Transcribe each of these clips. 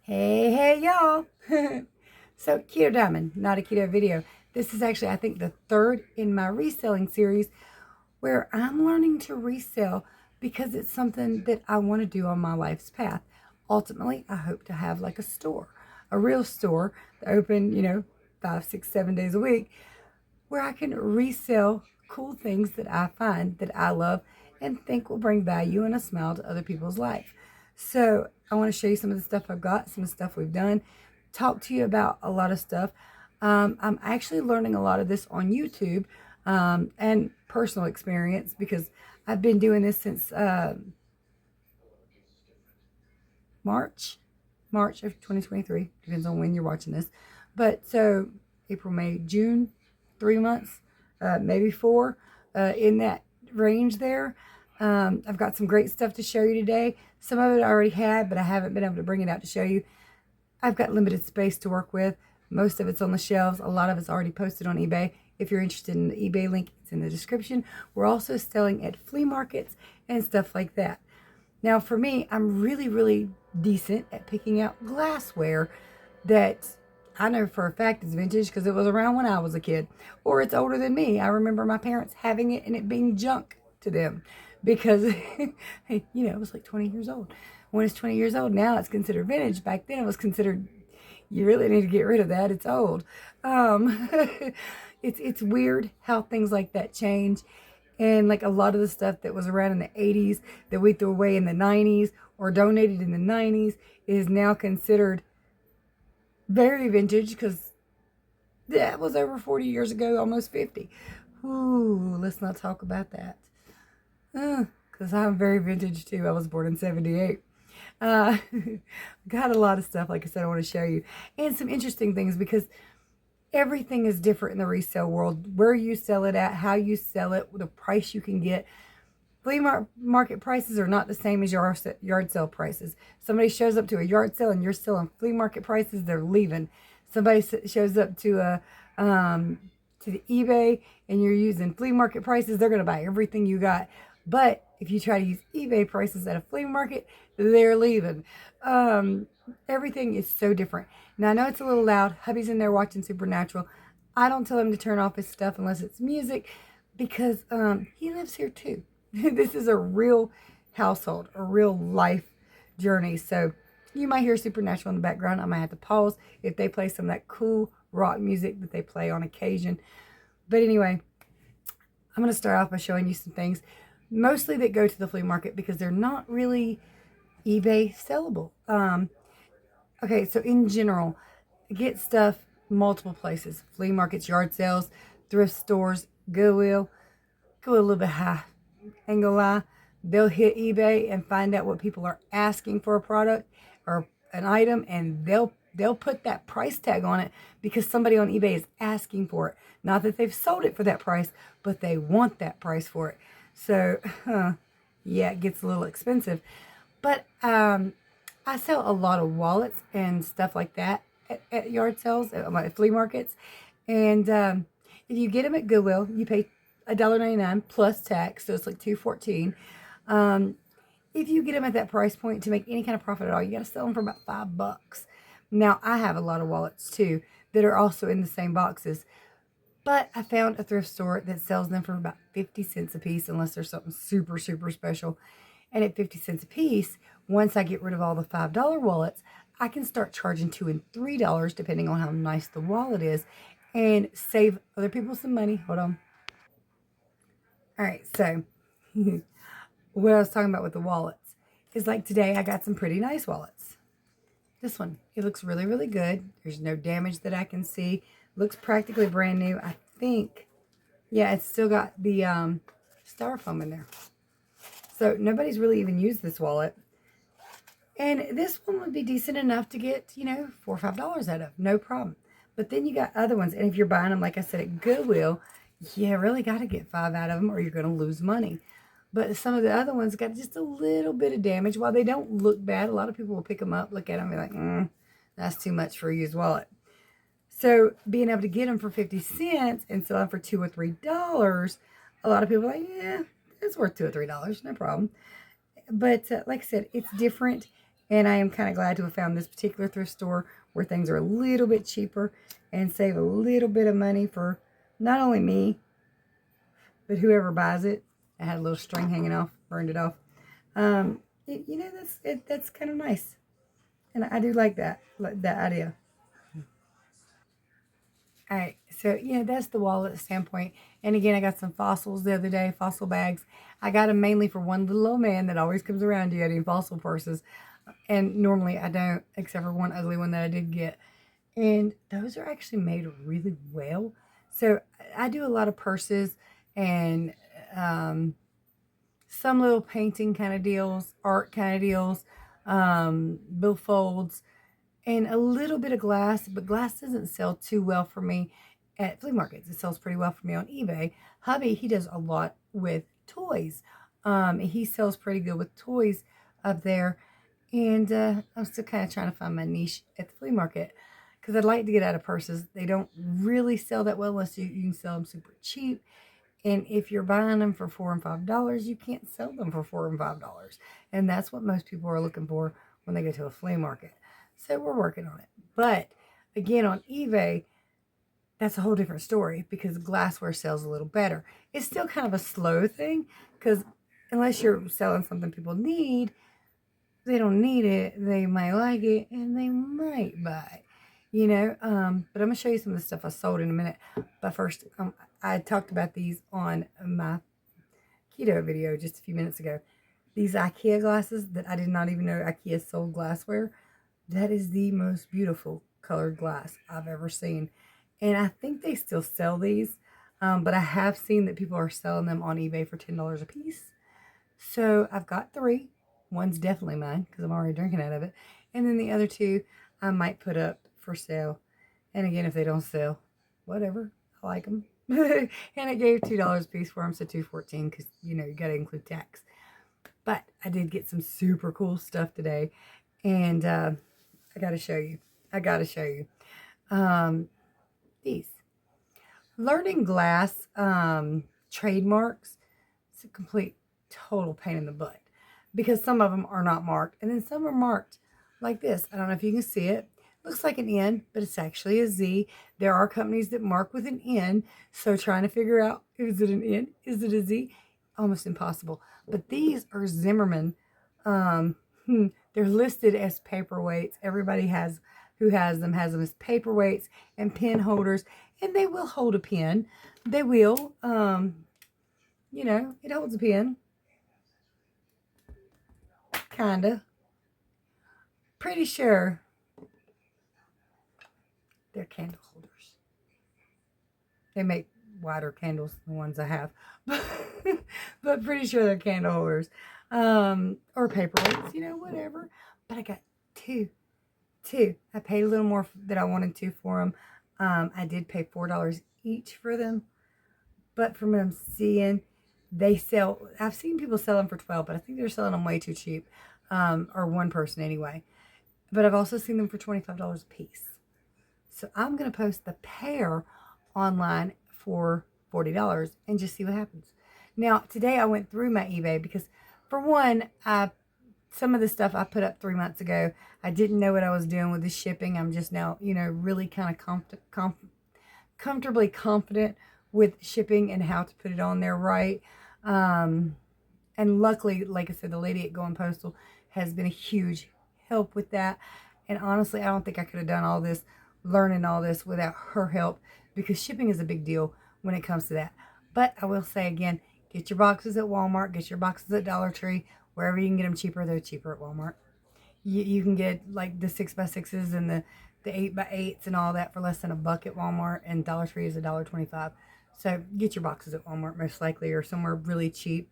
Hey, y'all. So, Keto Diamond, not a keto video. This is actually, I think, the third in my reselling series where I'm learning to resell because it's something that I want to do on my life's path. Ultimately, I hope to have like a store, a real store that open, 5, 6, 7 days a week where I can resell cool things that I find that I love and think will bring value and a smile to other people's life. So I want to show you some of the stuff I've got, some of the stuff we've done, talk to you about a lot of stuff. I'm actually learning a lot of this on YouTube and personal experience because I've been doing this since March, March of 2023. Depends on when you're watching this. But so April, May, June, 3 months, maybe four, in that range there. I've got some great stuff to show you today. Some of it I already had, but I haven't been able to bring it out to show you. I've got limited space to work with. Most of it's on the shelves. A lot of it's already posted on eBay. If you're interested in the eBay link, it's in the description. We're also selling at flea markets and stuff like that. Now, for me, I'm really, really decent at picking out glassware that I know for a fact is vintage because it was around when I was a kid, or it's older than me. I remember my parents having it and it being junk to them because, it was like 20 years old. When it's 20 years old, now it's considered vintage. Back then, it was considered, you really need to get rid of that. It's old. Um, it's weird how things like that change. And like a lot of the stuff that was around in the 80s that we threw away in the 90s or donated in the 90s is now considered very vintage because that was over 40 years ago, almost 50. Ooh, let's not talk about that. Because I'm very vintage too. I was born in 78. Uh, got a lot of stuff, like I said, I want to show you. And some interesting things because everything is different in the resale world. Where you sell it at, how you sell it, the price you can get. Flea market prices are not the same as your yard sale prices. Somebody shows up to a yard sale and you're selling flea market prices, they're leaving. Somebody shows up to the eBay and you're using flea market prices, they're going to buy everything you got. But if you try to use eBay prices at a flea market, they're leaving. Everything is so different. Now, I know it's a little loud. Hubby's in there watching Supernatural. I don't tell him to turn off his stuff unless it's music because he lives here too. This is a real household, a real life journey. So you might hear Supernatural in the background. I might have to pause if they play some of that cool rock music that they play on occasion. But anyway, I'm going to start off by showing you some things, mostly that go to the flea market because they're not really eBay sellable. Okay, so in general, get stuff multiple places. Flea markets, yard sales, thrift stores, Goodwill. Go a little bit high. Ain't gonna lie. They'll hit eBay and find out what people are asking for a product or an item, and they'll put that price tag on it because somebody on eBay is asking for it. Not that they've sold it for that price, but they want that price for it. So, yeah, it gets a little expensive. But I sell a lot of wallets and stuff like that at yard sales, at flea markets. And if you get them at Goodwill, you pay $1.99 plus tax, so it's like $2.14. If you get them at that price point to make any kind of profit at all, you got to sell them for about $5. Now, I have a lot of wallets too that are also in the same boxes. But I found a thrift store that sells them for about 50 cents a piece, unless there's something super, super special. And at 50 cents a piece, once I get rid of all the $5 wallets, I can start charging $2 and $3, depending on how nice the wallet is, and save other people some money. Hold on. All right, so what I was talking about with the wallets is like today I got some pretty nice wallets. This one, it looks really, really good. There's no damage that I can see. Looks practically brand new. I think, yeah, it's still got the styrofoam in there. So nobody's really even used this wallet. And this one would be decent enough to get, $4 or $5 out of. No problem. But then you got other ones. And if you're buying them, like I said, at Goodwill, you really got to get 5 out of them or you're going to lose money. But some of the other ones got just a little bit of damage. While they don't look bad, a lot of people will pick them up, look at them, and be like, that's too much for a used wallet. So being able to get them for 50 cents and sell them for $2 or $3, a lot of people are like, yeah, it's worth $2 or $3, no problem. But like I said, it's different. And I am kind of glad to have found this particular thrift store where things are a little bit cheaper and save a little bit of money for not only me, but whoever buys it. I had a little string hanging off, burned it off. That's kind of nice. And I do like that idea. All right, so yeah, that's the wallet standpoint. And again, I got some fossils the other day, fossil bags. I got them mainly for one little old man that always comes around getting fossil purses. And normally I don't, except for one ugly one that I did get. And those are actually made really well. So I do a lot of purses and some little painting kind of deals, art kind of deals, billfolds, and a little bit of glass, but glass doesn't sell too well for me at flea markets. It sells pretty well for me on eBay. Hubby, he does a lot with toys. He sells pretty good with toys up there. And I'm still kind of trying to find my niche at the flea market because I'd like to get out of purses. They don't really sell that well unless you can sell them super cheap. And if you're buying them for $4 and $5, you can't sell them for $4 and $5. And that's what most people are looking for when they go to a flea market. So we're working on it. But again, on eBay, that's a whole different story because glassware sells a little better. It's still kind of a slow thing because unless you're selling something people need, they don't need it, they might like it, and they might buy it, but I'm going to show you some of the stuff I sold in a minute. But first, I talked about these on my keto video just a few minutes ago. These IKEA glasses that I did not even know IKEA sold glassware. That is the most beautiful colored glass I've ever seen. And I think they still sell these, but I have seen that people are selling them on eBay for $10 a piece. So I've got 3. One's definitely mine because I'm already drinking out of it. And then the other 2 I might put up for sale. And again, if they don't sell, whatever. I like them. And I gave $2 a piece for them, so $2.14 because, you got to include tax. But I did get some super cool stuff today. And I got to show you. These. Learning glass trademarks, it's a complete, total pain in the butt. Because some of them are not marked. And then some are marked like this. I don't know if you can see it. Looks like an N, but it's actually a Z. There are companies that mark with an N. So trying to figure out, is it an N? Is it a Z? Almost impossible. But these are Zimmerman. They're listed as paperweights. Everybody who has them as paperweights and pen holders. And they will hold a pen. They will. It holds a pen. Kinda. Pretty sure they're candle holders. They make wider candles than the ones I have. But pretty sure they're candle holders. Or paperweights, whatever. But I got 2. I paid a little more than I wanted to for them. I did pay $4 each for them. But from what I'm seeing, I've seen people sell them for $12, but I think they're selling them way too cheap. Or one person anyway. But I've also seen them for $25 a piece. So I'm going to post the pair online for $40 and just see what happens. Now, today I went through my eBay because, for one, some of the stuff I put up 3 months ago, I didn't know what I was doing with the shipping. I'm just now, really kind of comfortably confident with shipping and how to put it on there right. And luckily, like I said, the lady at Going Postal has been a huge help with that. And honestly, I don't think I could have done all this, learning all this without her help, because shipping is a big deal when it comes to that. But I will say again, get your boxes at Walmart, get your boxes at Dollar Tree, wherever you can get them cheaper. They're cheaper at Walmart. You can get like the 6x6s and the 8x8s and all that for less than $1 at Walmart, and Dollar Tree is $1.25. So get your boxes at Walmart most likely, or somewhere really cheap,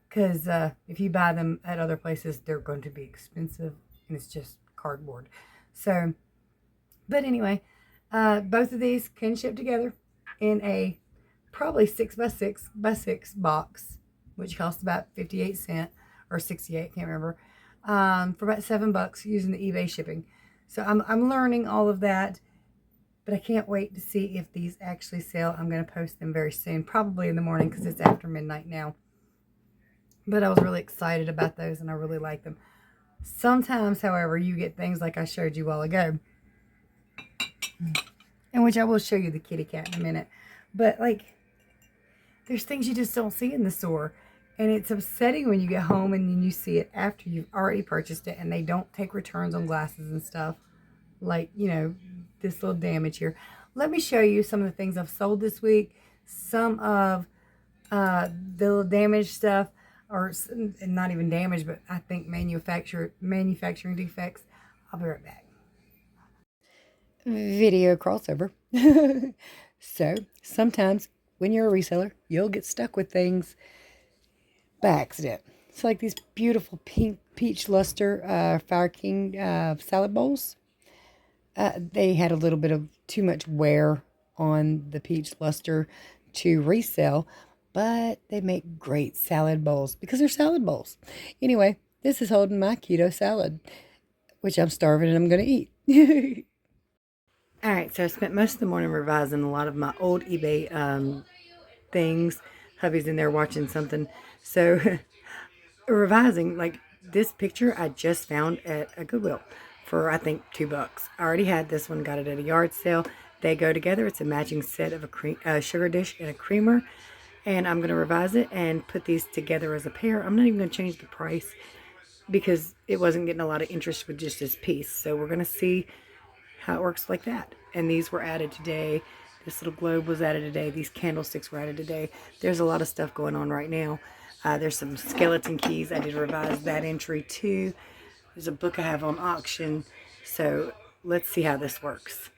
because if you buy them at other places, they're going to be expensive, and it's just cardboard. So, but anyway, both of these can ship together in a probably 6x6x6 box, which costs about 58 cents or 68, can't remember, for about $7 using the eBay shipping. So I'm learning all of that, but I can't wait to see if these actually sell. I'm going to post them very soon, probably in the morning because it's after midnight now. But I was really excited about those, and I really like them. Sometimes, however, you get things like I showed you a while ago, in which I will show you the kitty cat in a minute. But like, there's things you just don't see in the store. And it's upsetting when you get home and then you see it after you've already purchased it and they don't take returns on glasses and stuff. Like, you know, this little damage here. Let me show you some of the things I've sold this week. Some of the little damaged stuff, or not even damaged, but I think manufacturing defects. I'll be right back. Video crossover. So sometimes when you're a reseller, you'll get stuck with things by accident. It's like these beautiful pink peach luster Fire King salad bowls. They had a little bit of too much wear on the peach luster to resell, but they make great salad bowls because they're salad bowls. Anyway, this is holding my keto salad, which I'm starving and I'm going to eat. All right, so I spent most of the morning revising a lot of my old eBay things. Hubby's in there watching something. So revising, like this picture I just found at a Goodwill for I think $2. I already had this one, got it at a yard sale. They go together. It's a matching set of a sugar dish and a creamer. And I'm going to revise it and put these together as a pair. I'm not even going to change the price because it wasn't getting a lot of interest with just this piece. So we're going to see how it works like that. And these were added today. This little globe was added today. These candlesticks were added today. There's a lot of stuff going on right now. There's some skeleton keys. I did revise that entry too. There's a book I have on auction. So let's see how this works.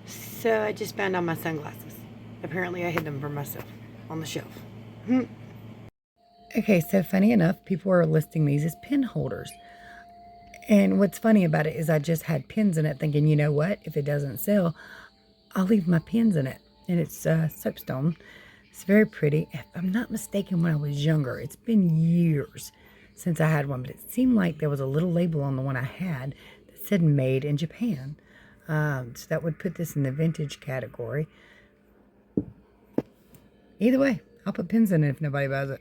So I just found out my sunglasses. Apparently I hid them for myself on the shelf. Okay, so funny enough, people are listing these as pen holders. And what's funny about it is I just had pins in it thinking, you know what, if it doesn't sell, I'll leave my pins in it. And it's soapstone. It's very pretty. If I'm not mistaken, when I was younger, it's been years since I had one, but it seemed like there was a little label on the one I had that said made in Japan. So that would put this in the vintage category. Either way, I'll put pins in it if nobody buys it.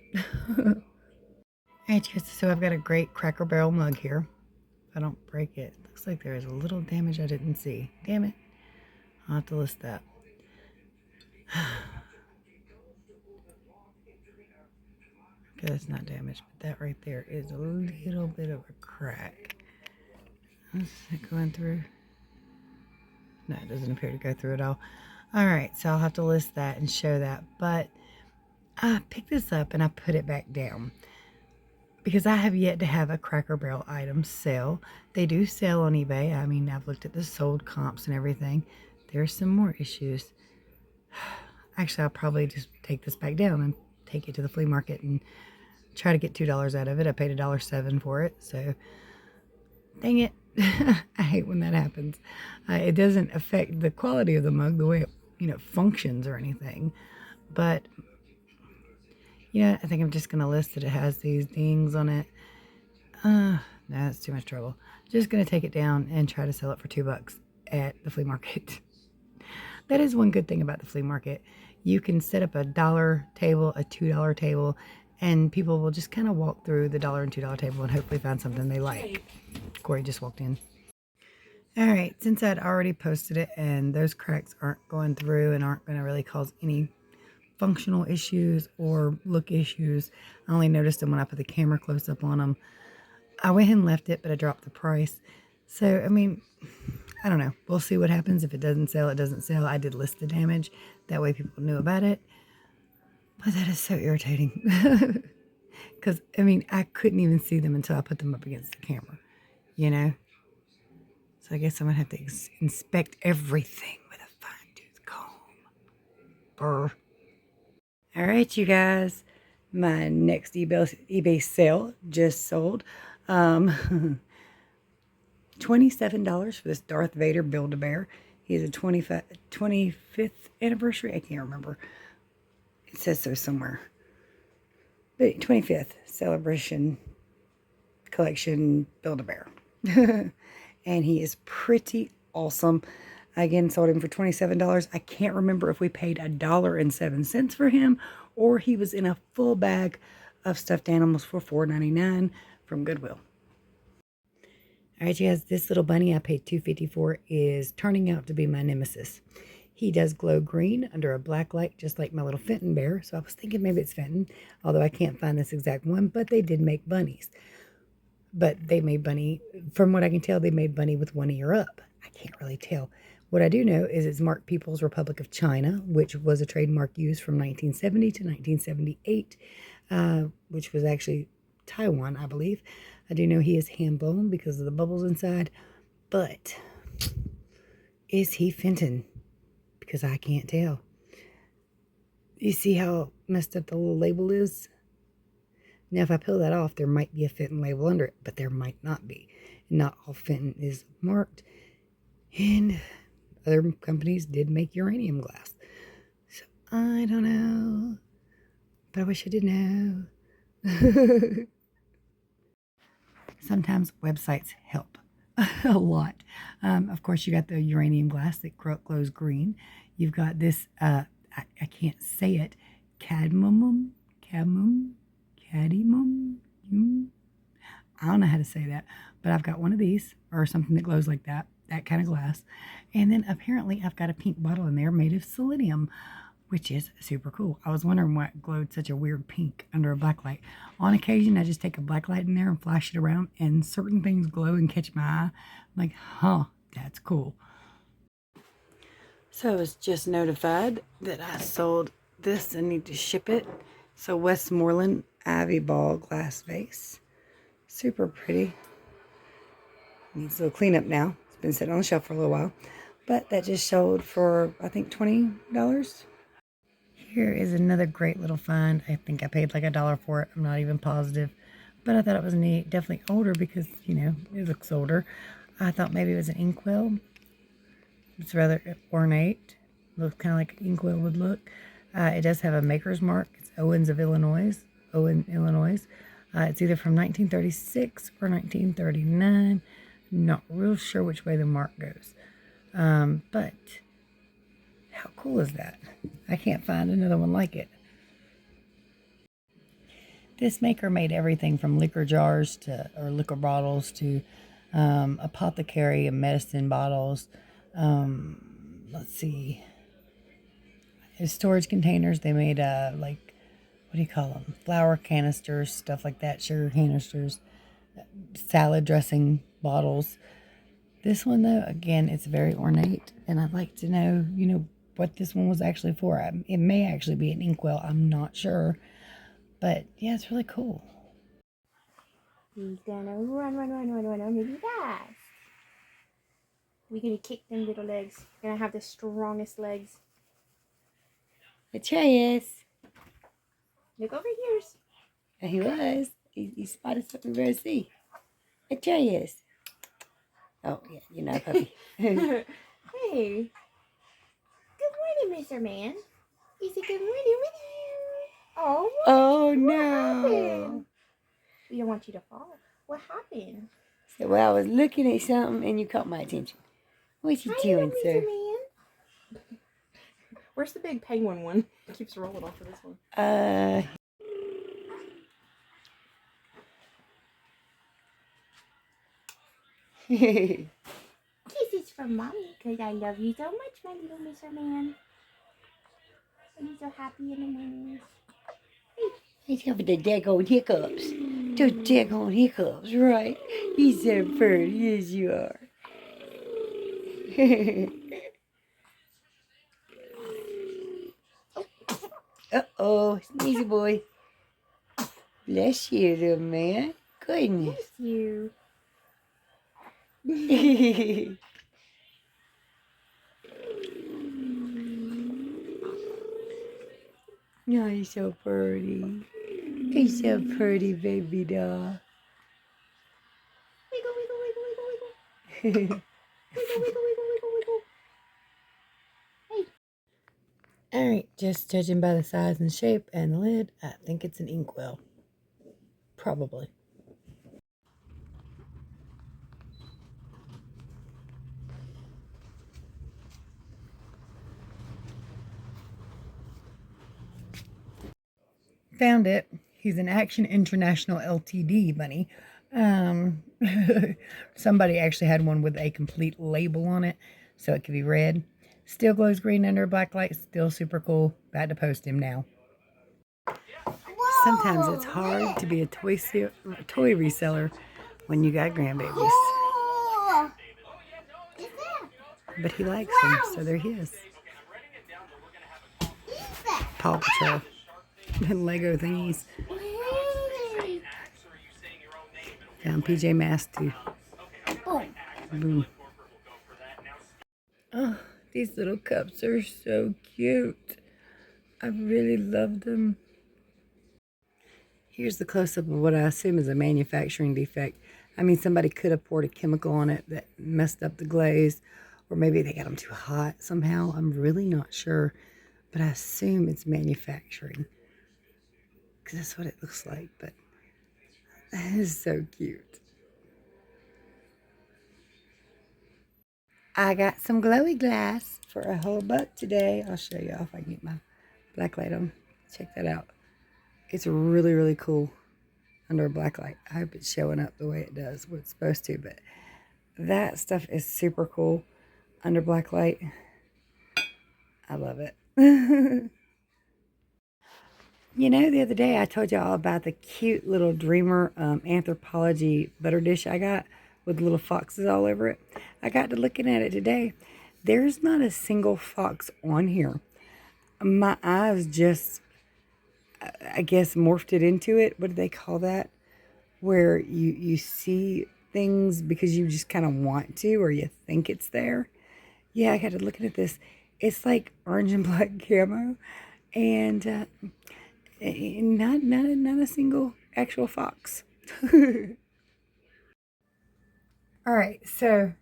Alright, so I've got a great Cracker Barrel mug here. If I don't break it, looks like there is a little damage I didn't see. Damn it. I'll have to list that. Okay, that's not damaged, but that right there is a little bit of a crack. Is it going through? No, it doesn't appear to go through at all. Alright, so I'll have to list that and show that. But I picked this up and I put it back down because I have yet to have a Cracker Barrel item sell. They do sell on eBay. I mean, I've looked at the sold comps and everything. There's some more issues. Actually, I'll probably just take this back down and take it to the flea market and try to get $2 out of it. I paid $1.07 for it, so dang it. I hate when that happens. It doesn't affect the quality of the mug, the way it, functions or anything. But, I think I'm just going to list that it has these dings on it. No, that's too much trouble. Just going to take it down and try to sell it for $2 at the flea market. That is one good thing about the flea market. You can set up a $1 table, a $2 table, and people will just kind of walk through the $1 and $2 table and hopefully find something they like. Corey just walked in. All right, since I'd already posted it and those cracks aren't going through and aren't going to really cause any functional issues or look issues, I only noticed them when I put the camera close up on them. I went ahead and left it, but I dropped the price. So, I mean, I don't know. We'll see what happens. If it doesn't sell, it doesn't sell. I did list the damage. That way people knew about it. But that is so irritating. Because, I mean, I couldn't even see them until I put them up against the camera. So I guess I'm going to have to inspect everything with a fine-tooth comb. Brr. All right, you guys. My next eBay sale just sold. $27 for this Darth Vader Build-A-Bear. He has a 25th anniversary. I can't remember. It says so somewhere. But 25th celebration collection Build-A-Bear. And he is pretty awesome. Again, sold him for $27. I can't remember if we paid $1.07 for him or he was in a full bag of stuffed animals for $4.99 from Goodwill. All right, you guys, this little bunny I paid $2.50 for is turning out to be my nemesis. He does glow green under a black light, just like my little Fenton bear. So I was thinking maybe it's Fenton, although I can't find this exact one, but they did make bunnies. But they made bunny, from what I can tell, they made bunny with one ear up. I can't really tell. What I do know is it's marked People's Republic of China, which was a trademark used from 1970 to 1978, which was actually Taiwan, I believe. I do know he is hand-blown because of the bubbles inside, but is he Fenton? Because I can't tell. You see how messed up the little label is? Now, if I peel that off, there might be a Fenton label under it, but there might not be. Not all Fenton is marked, and other companies did make uranium glass. So, I don't know, but I wish I did know. Sometimes websites help a lot. Of course, you got the uranium glass that glows green. You've got this, I can't say it, cadmium. I don't know how to say that, but I've got one of these, or something that glows like that kind of glass. And then apparently I've got a pink bottle in there made of selenium, which is super cool. I was wondering why it glowed such a weird pink under a black light. On occasion, I just take a black light in there and flash it around, and certain things glow and catch my eye. I'm like, huh, that's cool. So I was just notified that I sold this and need to ship it. So Westmoreland Ivy Ball glass vase. Super pretty. Needs a little cleanup now. It's been sitting on the shelf for a little while. But that just sold for, I think, $20. Here is another great little find. I think I paid like $1 for it. I'm not even positive. But I thought it was neat. Definitely older because, you know, it looks older. I thought maybe it was an inkwell. It's rather ornate. Looks kind of like an inkwell would look. It does have a maker's mark. It's Owen, Illinois. It's either from 1936 or 1939. Not real sure which way the mark goes. But how cool is that? I can't find another one like it. This maker made everything from liquor jars or liquor bottles to apothecary and medicine bottles. Let's see. Storage containers. They made like, what do you call them? Flour canisters, stuff like that. Sugar canisters, salad dressing bottles. This one though, again, it's very ornate, and I'd like to know, you know, what this one was actually for. It may actually be an inkwell. I'm not sure, but yeah, it's really cool. He's gonna run really fast. We're gonna kick them little legs. We're gonna have the strongest legs. Atreus. Look over here. And he was. He spotted something we better see. Atreus. Oh, yeah, you're not a puppy. Hey. Good morning, Mr. Man. Is it good morning with you? Oh, no. Happened? We don't want you to fall. What happened? So, well, I was looking at something and you caught my attention. What you doing, sir? Mr. Man. Where's the big penguin one? It keeps rolling off of this one. Kisses from Mommy, because I love you so much, my little Mr. Man. Are you so happy in the morning? He's having the daggone hiccups. Those daggone hiccups, right? He's so pretty, yes you are. Uh-oh, sneezy boy. Bless you, little man. Goodness. Bless you. Oh, he's so pretty. He's so pretty, baby doll. Wiggle, wiggle, wiggle, wiggle, wiggle. Wiggle, wiggle, wiggle, wiggle, wiggle. Hey. Alright, just judging by the size and shape and the lid, I think it's an inkwell. Probably. Found it. He's an Action International Ltd bunny. Somebody actually had one with a complete label on it, so it could be read. Still glows green under a black light. Still super cool. About to post him now. Sometimes it's hard to be a toy reseller when you got grandbabies. But he likes them, so they're his. Paw Patrol and Lego thingies. Down PJ Masks too. Boom. Oh, these little cups are so cute. I really love them. Here's the close-up of what I assume is a manufacturing defect. I mean, somebody could have poured a chemical on it that messed up the glaze, or maybe they got them too hot somehow. I'm really not sure, but I assume it's manufacturing because that's what it looks like. But that is so cute. I got some glowy glass for a whole $1 today. I'll show you if I can get my black light on. Check that out. It's really, really cool under a black light. I hope it's showing up the way it does, what it's supposed to, but that stuff is super cool under black light. I love it. You know, the other day I told y'all about the cute little Dreamer Anthropology butter dish I got with little foxes all over it. I got to looking at it today. There's not a single fox on here. My eyes just, I guess, morphed it into it. What do they call that? Where you see things because you just kind of want to, or you think it's there. Yeah, I got to looking at this. It's like orange and black camo, and not a single actual fox. All right, so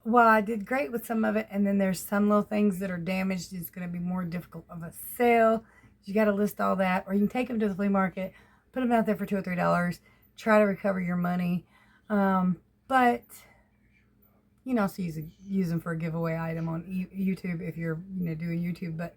well, I did great with some of it, and then there's some little things that are damaged. It's going to be more difficult of a sale. You got to list all that, or you can take them to the flea market, put them out there for $2 or $3, try to recover your money. But you can also use them for a giveaway item on YouTube if you're doing YouTube. But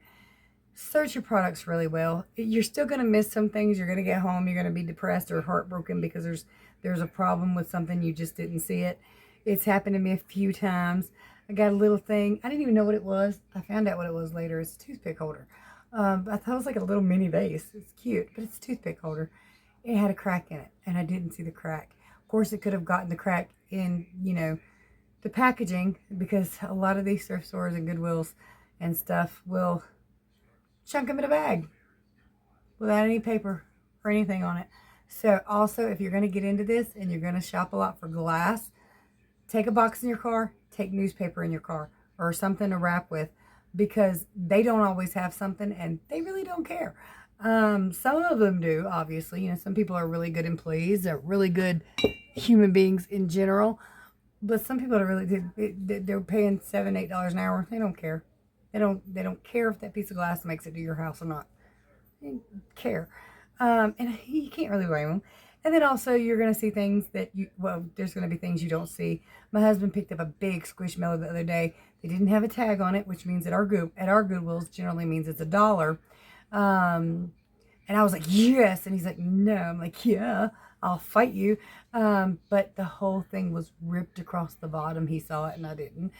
search your products really well. You're still going to miss some things. You're going to get home, you're going to be depressed or heartbroken because there's a problem with something, you just didn't see it. It's happened to me a few times. I got a little thing. I didn't even know what it was. I found out what it was later. It's a toothpick holder. I thought it was like a little mini vase. It's cute, but it's a toothpick holder. It had a crack in it, and I didn't see the crack. Of course, it could have gotten the crack in, the packaging, because a lot of these thrift stores and Goodwills and stuff will chunk them in a bag without any paper or anything on it. So also, if you're going to get into this and you're going to shop a lot for glass, take a box in your car, take newspaper in your car, or something to wrap with, because they don't always have something, and they really don't care. Some of them do, obviously. Some people are really good employees. They're really good human beings in general. But some people are really, they're paying $7, $8 an hour. They don't care. They don't care if that piece of glass makes it to your house or not. They don't care. And you can't really blame them. And then also, you're going to see things that there's going to be things you don't see. My husband picked up a big Squishmallow the other day. They didn't have a tag on it, which means at our Goodwills generally means it's $1. And I was like, yes. And he's like, no. I'm like, yeah, I'll fight you. But the whole thing was ripped across the bottom. He saw it and I didn't.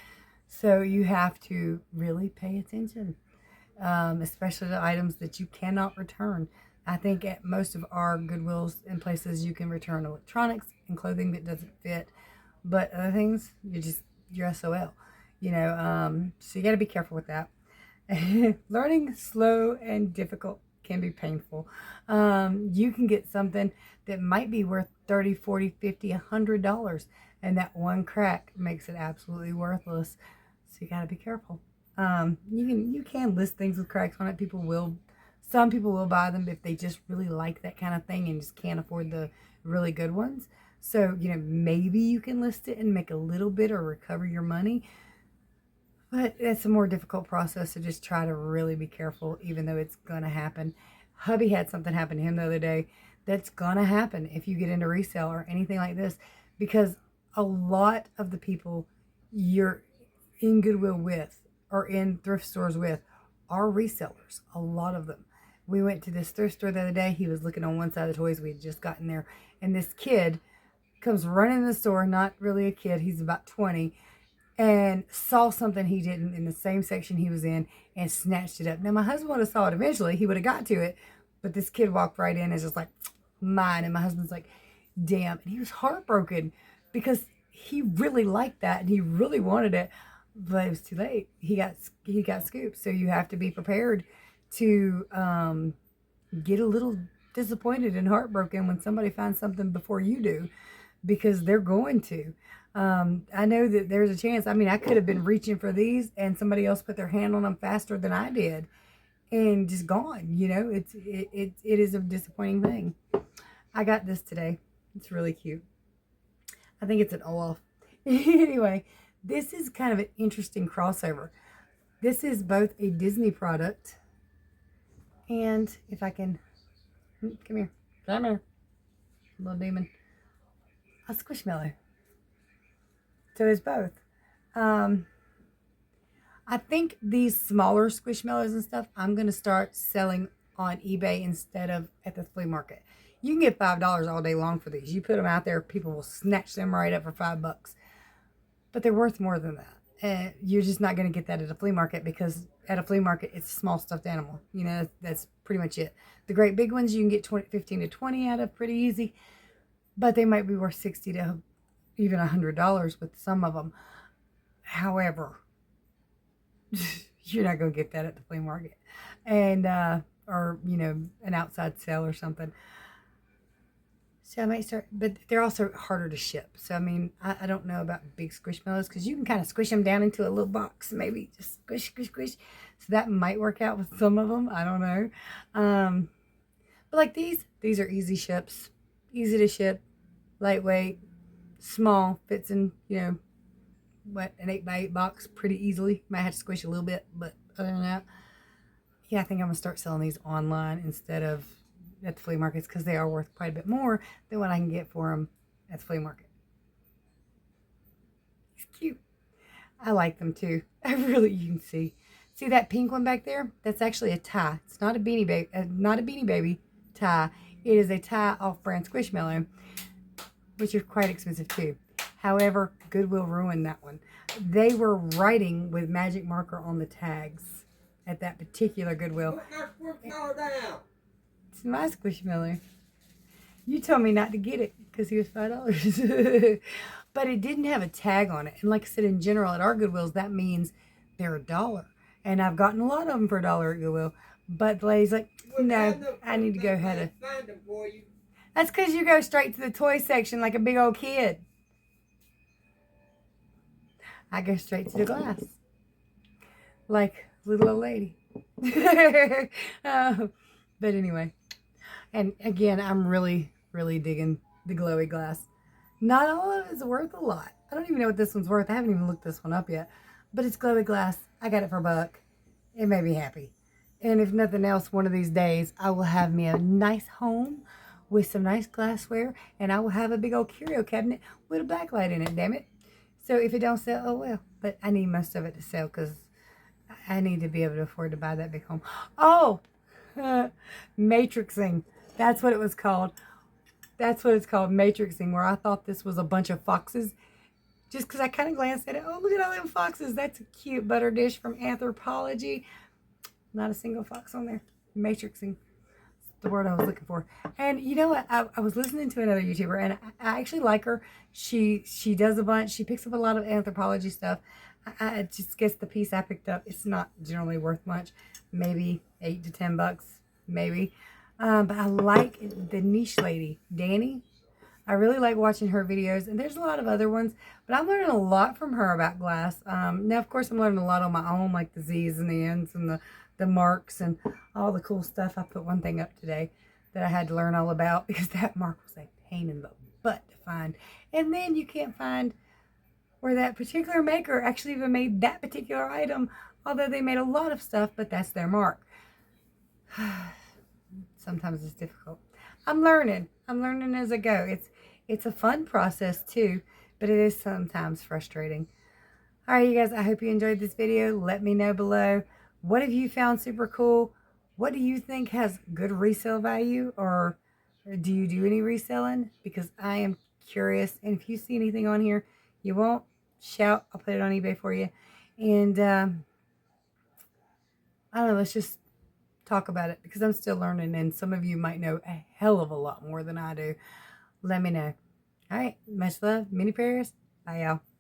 So you have to really pay attention, especially the items that you cannot return. I think at most of our Goodwills and places you can return electronics and clothing that doesn't fit. But other things, you're SOL. So you got to be careful with that. Learning slow and difficult can be painful. You can get something that might be worth $30, $40, $50, $100, and that one crack makes it absolutely worthless. So you got to be careful. You can list things with cracks on it. Some people will buy them if they just really like that kind of thing and just can't afford the really good ones. So, maybe you can list it and make a little bit or recover your money. But it's a more difficult process, to just try to really be careful, even though it's going to happen. Hubby had something happen to him the other day that's going to happen if you get into resale or anything like this, because a lot of the people you're in Goodwill with or in thrift stores with are resellers, a lot of them. We went to this thrift store the other day. He was looking on one side of the toys. We had just gotten there. And this kid comes running in the store, not really a kid, he's about 20, and saw something he didn't in the same section he was in and snatched it up. Now, my husband would have saw it eventually. He would have got to it, but this kid walked right in and is just like, mine. And my husband's like, damn. And he was heartbroken because he really liked that and he really wanted it, but it was too late. He got scooped. So you have to be prepared to get a little disappointed and heartbroken when somebody finds something before you do, because they're going to. I know that there's a chance. I mean, I could have been reaching for these and somebody else put their hand on them faster than I did and just gone. You know, it is a disappointing thing. I got this today. It's really cute. I think it's an Olaf. Anyway, this is kind of an interesting crossover. This is both a Disney product and, if I can, come here, little demon, a Squishmallow. So it's both. I think these smaller Squishmallows and stuff, I'm going to start selling on eBay instead of at the flea market. You can get $5 all day long for these. You put them out there, people will snatch them right up for $5. But they're worth more than that. And you're just not going to get that at a flea market, because at a flea market, it's a small stuffed animal. You know, that's pretty much it. The great big ones, you can get 15 to 20 out of pretty easy. But they might be worth $60 to even $100 with some of them. However, you're not going to get that at the flea market. And, or, you know, an outside sale or something. So I might start, but they're also harder to ship. So, I mean, I don't know about big Squishmallows, because you can kind of squish them down into a little box. Maybe just squish, squish, squish. So that might work out with some of them. I don't know. But like these are easy ships. Easy to ship. Lightweight. Small. Fits in, you know, what, an 8x8 box pretty easily. Might have to squish a little bit, but other than that, yeah, I think I'm going to start selling these online instead of at the flea markets, because they are worth quite a bit more than what I can get for them at the flea market. It's cute. I like them too. I really, you can see that pink one back there? That's actually a tie. It's not a Beanie Baby, not a Beanie Baby tie. It is a tie off-brand Squishmallow, which are quite expensive too. However, Goodwill ruined that one. They were writing with magic marker on the tags at that particular Goodwill. It's my Squishmallow. You told me not to get it because he was $5. But it didn't have a tag on it. And like I said, in general, at our Goodwills, that means they're $1. And I've gotten a lot of them for $1 at Goodwill. But the lady's like, no, I need to go ahead of. That's because you go straight to the toy section like a big old kid. I go straight to the glass. Like little old lady. But anyway. And again, I'm really, really digging the glowy glass. Not all of it's worth a lot. I don't even know what this one's worth. I haven't even looked this one up yet. But it's glowy glass. I got it for $1. It made me happy. And if nothing else, one of these days, I will have me a nice home with some nice glassware. And I will have a big old curio cabinet with a backlight in it, damn it. So if it don't sell, oh well. But I need most of it to sell, because I need to be able to afford to buy that big home. Oh! Matrixing. That's what it was called. That's what it's called, matrixing, where I thought this was a bunch of foxes. Just because I kind of glanced at it. Oh, look at all them foxes. That's a cute butter dish from Anthropology. Not a single fox on there. Matrixing. That's the word I was looking for. And you know what? I was listening to another YouTuber, and I actually like her. She does a bunch. She picks up a lot of Anthropology stuff. I just guess the piece I picked up, it's not generally worth much. Maybe $8 to $10, maybe. But I like the niche lady, Danny. I really like watching her videos. And there's a lot of other ones. But I'm learning a lot from her about glass. Now, of course, I'm learning a lot on my own, like the Z's and the N's and the marks and all the cool stuff. I put one thing up today that I had to learn all about, because that mark was a pain in the butt to find. And then you can't find where that particular maker actually even made that particular item, although they made a lot of stuff, but that's their mark. Sometimes it's difficult. I'm learning as I go. It's a fun process too, but it is sometimes frustrating. All right, you guys, I hope you enjoyed this video. Let me know below. What have you found super cool? What do you think has good resale value, or do you do any reselling? Because I am curious. And if you see anything on here you won't, shout. I'll put it on eBay for you. And I don't know, let's just talk about it because I'm still learning and some of you might know a hell of a lot more than I do. Let me know. All right. Much love. Many prayers. Bye, y'all.